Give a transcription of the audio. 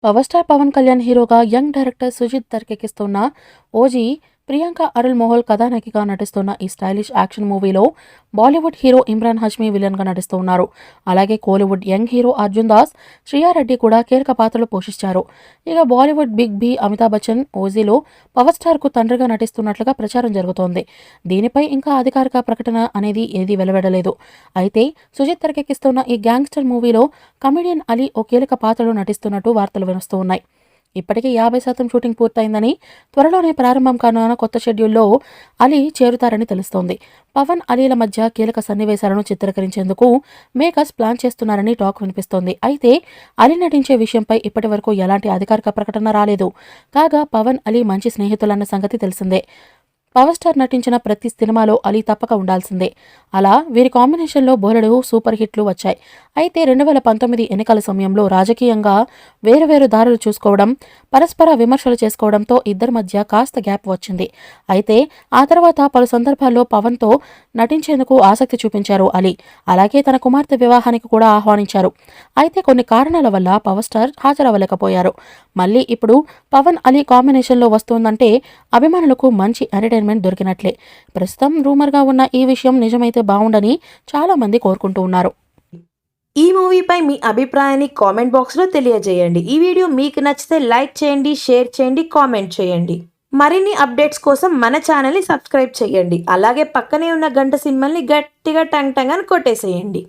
Power star Pawan Kalyan హీరోగా young director Sujeeth తెరకెక్కిస్తున్న OG Priyanka Arul Mohan కథానాయికగా నటిస్తున్న ఈ స్టైలిష్ యాక్షన్ మూవీలో Bollywood hero Emraan Hashmi villain గా నటిస్తూ ఉన్నారు. అలాగే Kollywood young hero Arjun Das, Shriya Reddy కూడా కీలక పాత్రలు పోషించారు. ఇక Bollywood big B Amitabh Bachchan ఓజీలో పవర్ స్టార్ కు తండ్రిగా నటిస్తున్నట్లుగా ప్రచారం జరుగుతోంది. దీనిపై ఇంకా అధికారిక ప్రకటన అనేది ఏదీ వెలువడలేదు. అయితే సుజిత్ తెరకెక్కిస్తున్న ఈ గ్యాంగ్స్టర్ మూవీలో కమెడియన్ అలీ ఓ కీలక పాత్రలో నటిస్తున్నట్టు వార్తలు వినొస్తూ ఉన్నాయి. ఇప్పటికే 50% షూటింగ్ పూర్తయిందని, త్వరలోనే ప్రారంభం కానున్న కొత్త షెడ్యూల్లో అలీ చేరుతారని తెలుస్తోంది. పవన్, అలీల మధ్య కీలక సన్నివేశాలను చిత్రీకరించేందుకు మేకర్స్ ప్లాన్ చేస్తున్నారని టాక్ వినిపిస్తోంది. అయితే అలీ నటించే విషయంపై ఇప్పటి వరకు ఎలాంటి అధికారిక ప్రకటన రాలేదు. కాగా పవన్, అలీ మంచి స్నేహితులన్న సంగతి తెలిసిందే. పవర్ స్టార్ నటించిన ప్రతి సినిమాలో అలీ తప్పక ఉండాల్సిందే. అలా వీరి కాంబినేషన్లో బోలెడు సూపర్ హిట్లు వచ్చాయి. అయితే 2019 ఎన్నికల సమయంలో రాజకీయంగా వేరు దారులు చూసుకోవడం, పరస్పర విమర్శలు చేసుకోవడంతో ఇద్దరి మధ్య కాస్త గ్యాప్ వచ్చింది. అయితే ఆ తర్వాత పలు సందర్భాల్లో పవన్తో నటించేందుకు ఆసక్తి చూపించారు అలీ. అలాగే తన కుమార్తె వివాహానికి కూడా ఆహ్వానించారు. అయితే కొన్ని కారణాల వల్ల పవర్ స్టార్ హాజరవ్వలేకపోయారు. మళ్ళీ ఇప్పుడు పవన్, అలీ కాంబినేషన్లో వస్తోందంటే అభిమానులకు మంచి ఎంటర్టైన్మెంట్ దొరికినట్లే. ప్రస్తుతం రూమర్గా ఉన్న ఈ విషయం నిజమైతే బాగుండని చాలా మంది కోరుకుంటూ ఉన్నారు. ఈ మూవీపై మీ అభిప్రాయాన్ని కామెంట్ బాక్స్లో తెలియజేయండి. ఈ వీడియో మీకు నచ్చితే లైక్ చేయండి, షేర్ చేయండి, కామెంట్ చేయండి. మరిన్ని అప్డేట్స్ కోసం మన ఛానల్ని సబ్స్క్రైబ్ చేయండి. అలాగే పక్కనే ఉన్న గంట సింబల్ని గట్టిగా టంగ్ టంగ్ అని కొట్టేసేయండి.